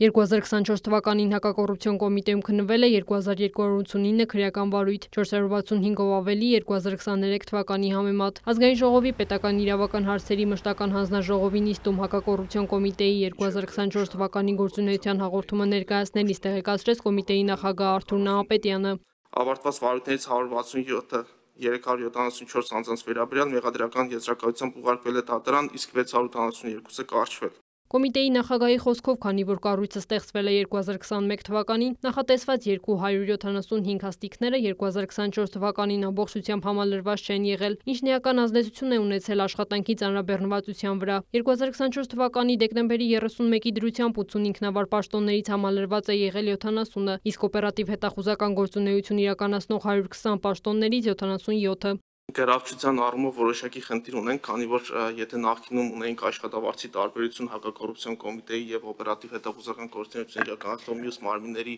2024 թվականին հակակոռուպցիոն կոմիտեում քննվել է 2289 քրեական վարույթ, 465-ով ավելի 2023 թվականի համեմատ։ Ազգային ժողովի պետական իրավական հարցերի մշտական հանձնաժողովի նիստում հակակոռուպցիոն կոմիտեի 2024 թվականի գործունեության հաղորդումը ներկայացնելիս տեղեկացրեց կոմիտեի նախագահ Արթուր Նահապետյանը։ Ավարտված վարույթներից 167-ը 374 անձանց վերաբերյալ մեղադրական եզրակացությամբ ուղարկվել է դատարան, իսկ 682-ը կարճվել։ Կոմիտեի նախագահի խոսքով, քանի որ կառույցը ստեղծվել է 2021 թվականին, նախատեսված 275 հաստիքները 2024 թվականին ամբողջությամբ համալրված չեն եղել, ինչն էական ազդեցություն է ունեցել աշխատանքի ծանրաբեռնվածության վրա։ 2024 թվականի դեկտեմբերի 31-ի դրությամբ 80 ինքնավար պաշտոններից համալրված է եղել 70-ը, իսկ օպերատիվ հետախուզական գործունեություն իրականացնող 120 պաշտոններից 77-ը։ Կերակրության առումով որոշակի խնդիր ունենք, քանի որ եթե նախկինում ունեինք աշխատավարձի տարբերություն հակակոռուպցիոն կոմիտեի եւ օպերատիվ հետախուզական գործունեություն իրականացնող մյուս մարմինների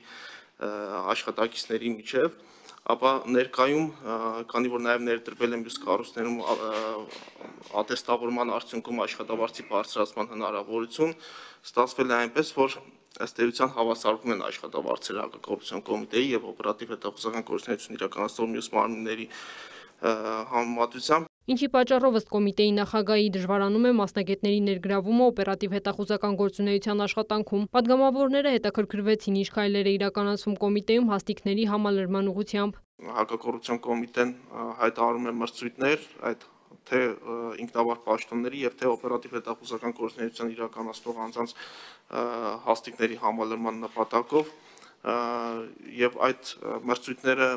աշխատակիցների միջև, ապա ներկայում, քանի որ նաեւ ներդրվել է մյուս կառույցներում ատեստավորման արդյունքում աշխատավարձի բարձրացման հնարավորություն, ստացվել է այնպես, որ ըստ էության հավասարվում են աշխատավարձերը հակակոռուպցիոն կոմիտեի եւ օպերատիվ հետախուզական գործունեություն իրականացնող մյուս մարմինների համեմատությամբ։ Ինչի պատճառով ըստ կոմիտեի նախագահի դժվարանում է մասնագետների ներգրավումը օպերատիվ հետախուզական գործունեության աշխատանքում։ Պատգամավորները հետաքրքրվեցին ինչ քայլեր է իրականացվում կոմիտեում հաստիքների համալրման ուղղությամբ։ Հակակոռուպցիոն կոմիտեն հայտարարում է մրցույթներ, այդ թե ինքնավար պաշտոնների եւ թե օպերատիվ հետախուզական գործունեություն իրականացնող անձանց հաստիքների համալրման նպատակով եւ այդ մրցույթները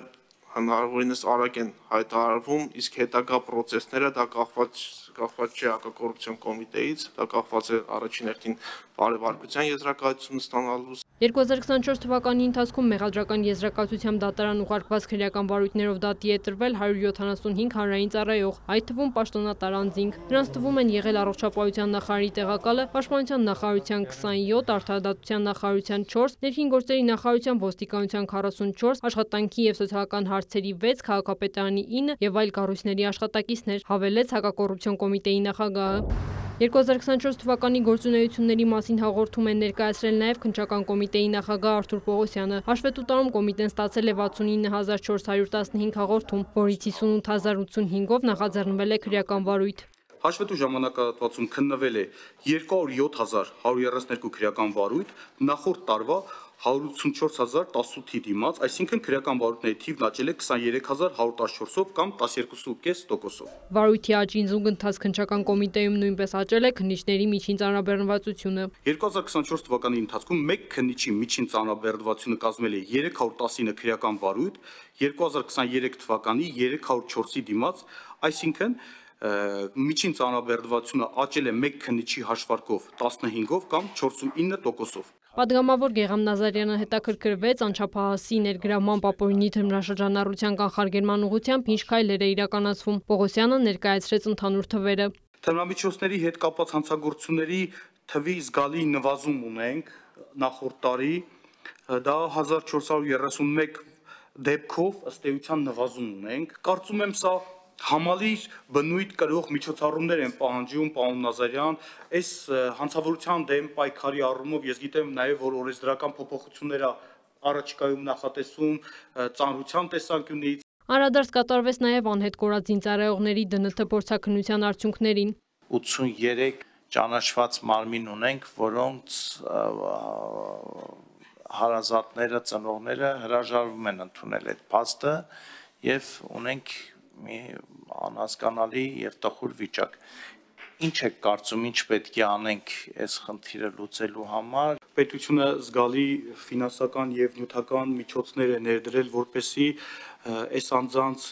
հնարավորինս արագ են հայտարարվում, իսկ հետագա պրոցեսները դա կախված չէ հակակոռուպցիոն կոմիտեից, դա կախված է առաջին հերթին բարեվարկության եզրակացություն ստանալուց։ 2024 թվականի ընթացքում մեղադրական եզրակացությամբ դատարան ուղարկված քրեական վարույթներով դատի է տրվել 175 հանրային ծառայող, այդ թվում պաշտոնատար անձինք։ Նրանց թվում են եղել առողջապահության նախարարի տեղակալը, պաշտպանության նախարարության 27, արդարադատության նախարարության 4, ներքին գործերի նախարարության ոստիկանության 44, աշխատանքի եւ սոցիալական հարցերի 6, քաղաքապետարանի 9 եւ այլ կառույցների աշխատակիցներ, հավելեց հակակոռուպցիոն կոմիտեի նախագահը։ 2024 թվականի գործունեությունների մասին հաղորդում են ներկայացրել նաև քննչական կոմիտեի նախագահ Արթուր Պողոսյանը։ Հաշվետու տարում կոմիտեն ստացել է 69415 հաղորդում, որից 58085-ով նախաձեռնվել է քրեական վարույթ։ Հաշվետու ժամանակահատվածում քննվել է 207132 քրեական վարույթ, նախորդ տարվա 184018-ի դիմաց, այսինքն քրեական վարույթների թիվն աճել է 23114-ով կամ 12.5%-ով։ Վարույթի աճին զուգընթաց քննչական կոմիտեում նույնպես աճել է քննիչների միջին ծանրաբեռնվածությունը։ 2024 թվականի ընթացքում մեկ քննիչի միջին ծանրաբեռնվածությունը կազմել է 319 քրեական վարույթ, 2023 թվականի 304-ի դիմաց, այսինքն միջին ծանրաբեռնվածությունը աճել է մեկ քննիչի հաշվարկով 15-ով կամ 49%-ով։ Պատգամավոր Գեգամ Նազարյանը հետաքրքրվեց անչափահասի ներգրավման ապօրինի դրամաշրջանառության կանխարգելման ուղղությամբ ինչ քայլեր է իրականացվում։ Պողոսյանը ներկայացրեց ընդհանուր թվերը։ Թմրամիջոցների հետ կապված հանցագործությունների թվի զգալի նվազում ունենք նախորդ տարի, դա 1431 դեպքով ըստ էության նվազում ունենք։ Կարծում եմ սա համալիր բնույթ կրող միջոցառումներ են պահանջում, պարոն Նազարյան, այս հանցավորության դեմ պայքարի առումով ես գիտեմ նաև, որ օրենսդրական փոփոխությունները առաջիկայում նախատեսում ծանրության տեսանկյունից։ Անդրադարձ կատարվեց նաև անհետ կորած զինծառայողների ԴՆԹ փորձաքննության արդյունքներին։ 83 ճանաչված մարմին ունենք, որոնց հարազատները, ծնողները հրաժարվում են ընդունել այդ փաստը եւ ունենք մի անհասկանալի եւ տխուր վիճակ։ Ինչ եք կարծում, ինչ պետք է անենք այս խնդիրը լուծելու համար։ Պետությունը զգալի ֆինանսական եւ նյութական միջոցներ է ներդրել, որպեսզի այս անձանց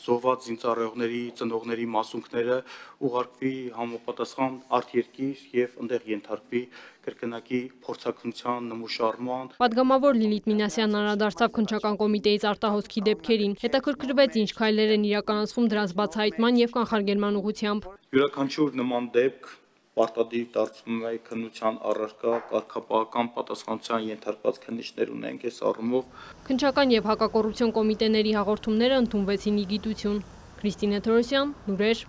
զոհված զինծառայողների ծնողների մասունքները ուղարկվի համապատասխան արտերկիր եւ այնտեղ ենթարկվի կրկնակի փորձաքննության նմուշարման։ Պատգամավոր Լիլիթ Մինասյանն անդրադարձավ քննչական կոմիտեից արտահոսքի դեպքերին, հետաքրքրվեց ինչ քայլեր են իրականացվում դրանց բացահայտման եւ կանխարգելման ուղղությամբ։ Յուրաքանչյուր նման դեպք պարտադիր դարձվում է քննության առարկա, կարգապահական պատասխանատվության ենթարկված քննիչներ ունենք այս առումով։ Քննչական եւ հակակոռուպցիոն կոմիտեների հաղորդումները ընդունվեցին ի գիտություն։ Քրիստինե Թորոսյան, լուրեր։